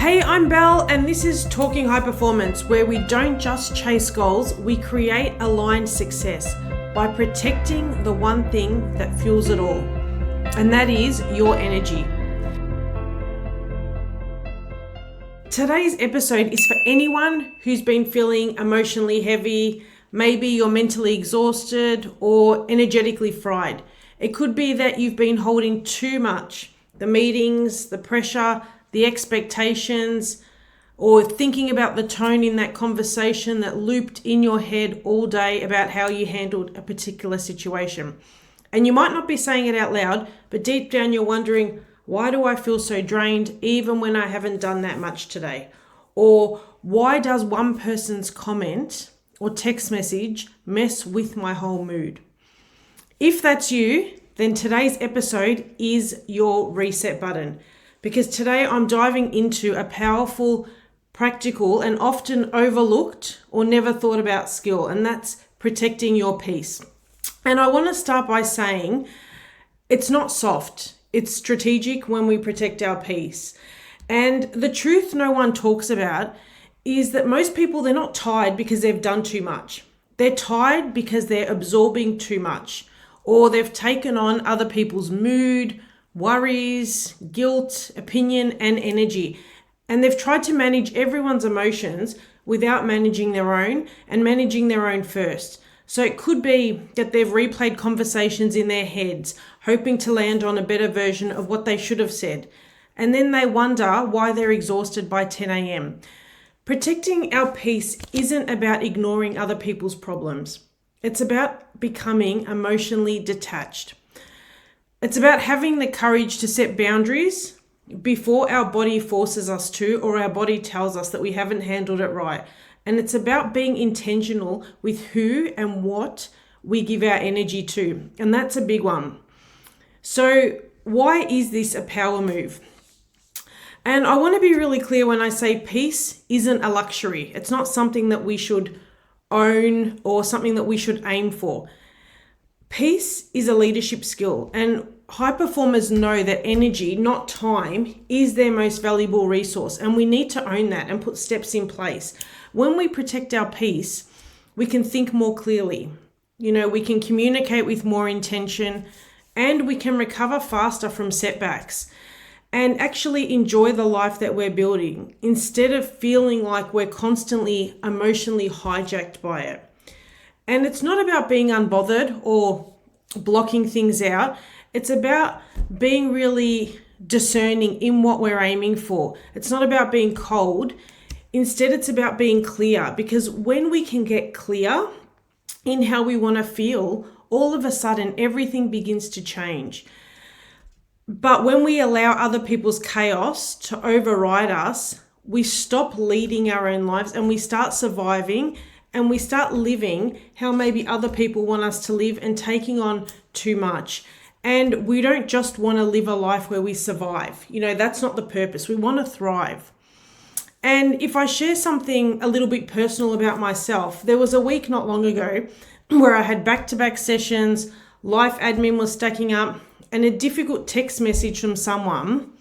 Hey, I'm Belle, and this is Talking High Performance, where we don't just chase goals, we create aligned success by protecting the one thing that fuels it all, and that is your energy. Today's episode is for anyone who's been feeling emotionally heavy. Maybe you're mentally exhausted or energetically fried. It could be that you've been holding too much, the meetings, the pressure, the expectations, or thinking about the tone in that conversation that looped in your head all day about how you handled a particular situation. And you might not be saying it out loud, but deep down you're wondering, why do I feel so drained even when I haven't done that much today? Or why does one person's comment or text message mess with my whole mood? If that's you, then today's episode is your reset button. Because today I'm diving into a powerful, practical, and often overlooked or never thought about skill, and that's protecting your peace. And I want to start by saying it's not soft, it's strategic when we protect our peace. And the truth no one talks about is that most people, they're not tired because they've done too much. They're tired because they're absorbing too much, or they've taken on other people's mood, worries, guilt, opinion, and energy. And they've tried to manage everyone's emotions without managing their own and managing their own first. So it could be that they've replayed conversations in their heads, hoping to land on a better version of what they should have said. And then they wonder why they're exhausted by 10 a.m. Protecting our peace isn't about ignoring other people's problems. It's about becoming emotionally detached. It's about having the courage to set boundaries before our body forces us to, or our body tells us that we haven't handled it right. And it's about being intentional with who and what we give our energy to. And that's a big one. So why is this a power move? And I want to be really clear when I say peace isn't a luxury. It's not something that we should own or something that we should aim for. Peace is a leadership skill, and high performers know that energy, not time, is their most valuable resource, and we need to own that and put steps in place. When we protect our peace, we can think more clearly. We can communicate with more intention, and we can recover faster from setbacks and actually enjoy the life that we're building instead of feeling like we're constantly emotionally hijacked by it. And it's not about being unbothered or blocking things out. It's about being really discerning in what we're aiming for. It's not about being cold. Instead, it's about being clear, because when we can get clear in how we want to feel, all of a sudden everything begins to change. But when we allow other people's chaos to override us, we stop leading our own lives and we start surviving. And we start living how maybe other people want us to live and taking on too much. And we don't just want to live a life where we survive. That's not the purpose. We want to thrive. And if I share something a little bit personal about myself, there was a week not long ago where I had back-to-back sessions, life admin was stacking up, and a difficult text message from someone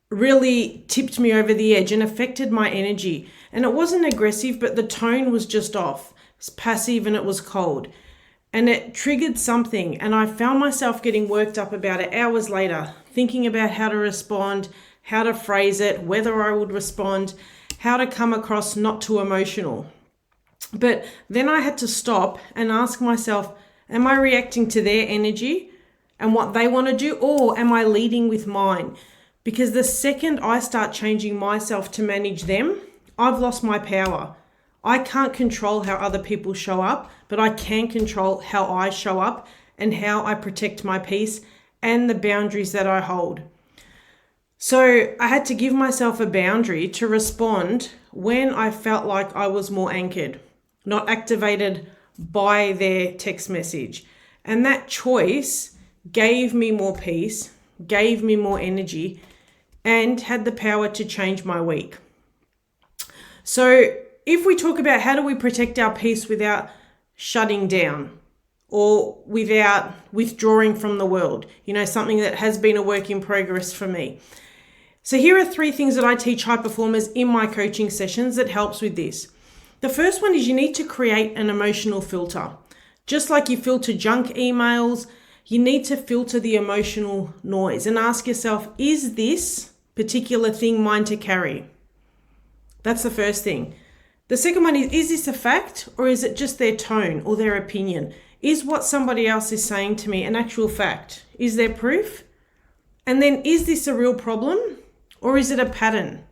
really tipped me over the edge and affected my energy. And it wasn't aggressive, but the tone was just off. It was passive and it was cold. And it triggered something. And I found myself getting worked up about it hours later, thinking about how to respond, how to phrase it, whether I would respond, how to come across not too emotional. But then I had to stop and ask myself, am I reacting to their energy and what they want to do, or am I leading with mine? Because the second I start changing myself to manage them, I've lost my power. I can't control how other people show up, but I can control how I show up and how I protect my peace and the boundaries that I hold. So I had to give myself a boundary to respond when I felt like I was more anchored, not activated by their text message. And that choice gave me more peace, gave me more energy, and had the power to change my week. So if we talk about how do we protect our peace without shutting down or without withdrawing from the world, something that has been a work in progress for me. So here are 3 things that I teach high performers in my coaching sessions that helps with this. The first one is you need to create an emotional filter. Just like you filter junk emails, you need to filter the emotional noise and ask yourself, is this particular thing mine to carry? That's the first thing. The second one is this a fact or is it just their tone or their opinion? Is what somebody else is saying to me an actual fact? Is there proof? And then, is this a real problem or is it a pattern?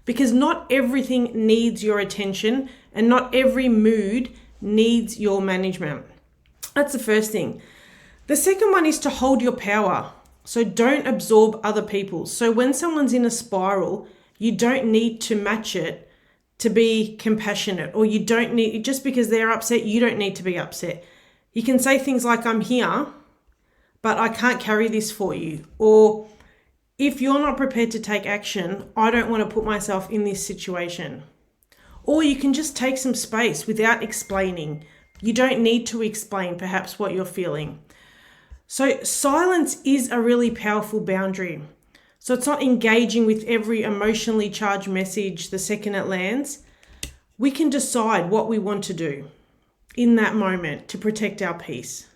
Because not everything needs your attention and not every mood needs your management. That's the first thing. The second one is to hold your power. So don't absorb other people's. So when someone's in a spiral, you don't need to match it to be compassionate, or you don't need, just because they're upset, you don't need to be upset. You can say things like, I'm here, but I can't carry this for you. Or if you're not prepared to take action, I don't want to put myself in this situation. Or you can just take some space without explaining. You don't need to explain perhaps what you're feeling. So silence is a really powerful boundary. So it's not engaging with every emotionally charged message the second it lands. We can decide what we want to do in that moment to protect our peace.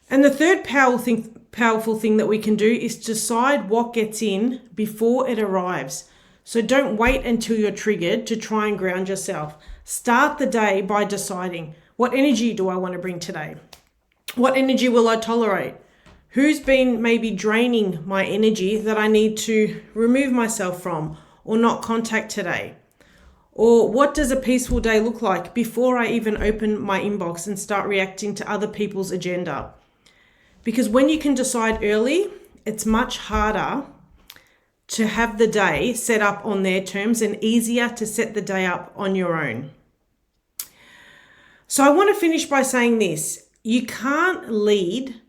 And the third powerful thing that we can do is decide what gets in before it arrives. So don't wait until you're triggered to try and ground yourself. Start the day by deciding, what energy do I want to bring today? What energy will I tolerate? Who's been maybe draining my energy that I need to remove myself from or not contact today? Or what does a peaceful day look like before I even open my inbox and start reacting to other people's agenda? Because when you can decide early, it's much harder to have the day set up on their terms and easier to set the day up on your own. So I want to finish by saying this. You can't lead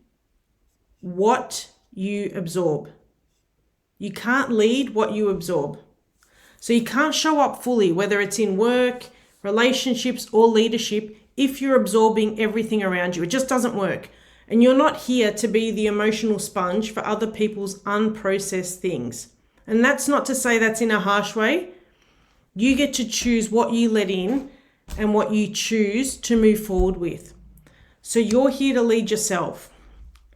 what you absorb. You can't lead what you absorb. So you can't show up fully, whether it's in work, relationships, or leadership, if you're absorbing everything around you. It just doesn't work. And you're not here to be the emotional sponge for other people's unprocessed things. And that's not to say that's in a harsh way. You get to choose what you let in and what you choose to move forward with. So you're here to lead yourself.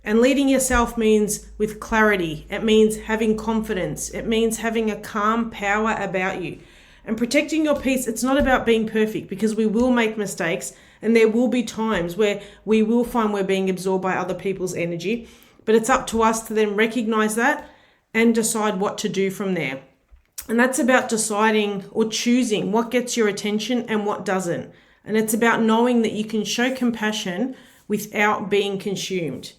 And leading yourself means with clarity. It means having confidence. It means having a calm power about you. And protecting your peace, it's not about being perfect, because we will make mistakes and there will be times where we will find we're being absorbed by other people's energy. But it's up to us to then recognize that and decide what to do from there. And that's about deciding or choosing what gets your attention and what doesn't. And it's about knowing that you can show compassion without being consumed.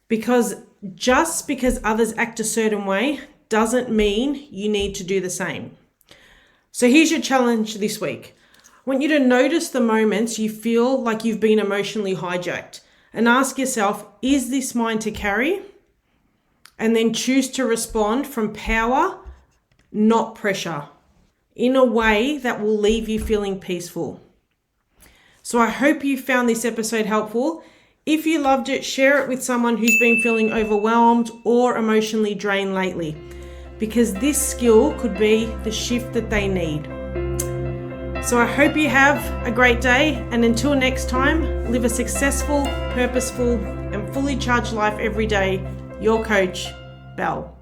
Because just because others act a certain way doesn't mean you need to do the same. So here's your challenge this week. I want you to notice the moments you feel like you've been emotionally hijacked and ask yourself, is this mine to carry? And then choose to respond from power, not pressure, in a way that will leave you feeling peaceful. So I hope you found this episode helpful. If you loved it, share it with someone who's been feeling overwhelmed or emotionally drained lately, because this skill could be the shift that they need. So I hope you have a great day, and until next time, live a successful, purposeful, and fully charged life every day. Your coach, Belle.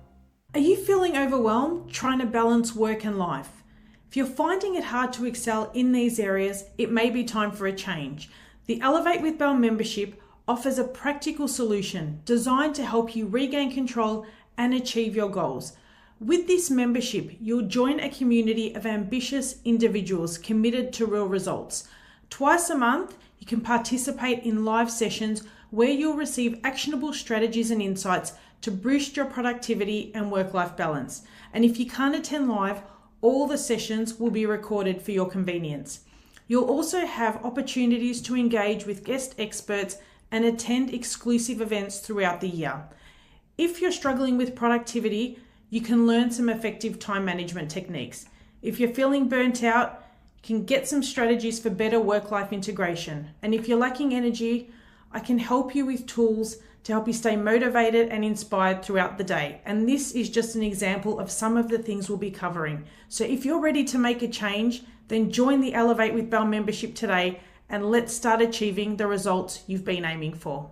Are you feeling overwhelmed trying to balance work and life? If you're finding it hard to excel in these areas, it may be time for a change. The Elevate with Belle membership offers a practical solution designed to help you regain control and achieve your goals. With this membership, you'll join a community of ambitious individuals committed to real results. Twice a month, you can participate in live sessions where you'll receive actionable strategies and insights to boost your productivity and work-life balance. And if you can't attend live, all the sessions will be recorded for your convenience. You'll also have opportunities to engage with guest experts and attend exclusive events throughout the year. If you're struggling with productivity, you can learn some effective time management techniques. If you're feeling burnt out, you can get some strategies for better work-life integration. And if you're lacking energy, I can help you with tools to help you stay motivated and inspired throughout the day. And this is just an example of some of the things we'll be covering. So if you're ready to make a change, then join the Elevate with Belle membership today and let's start achieving the results you've been aiming for.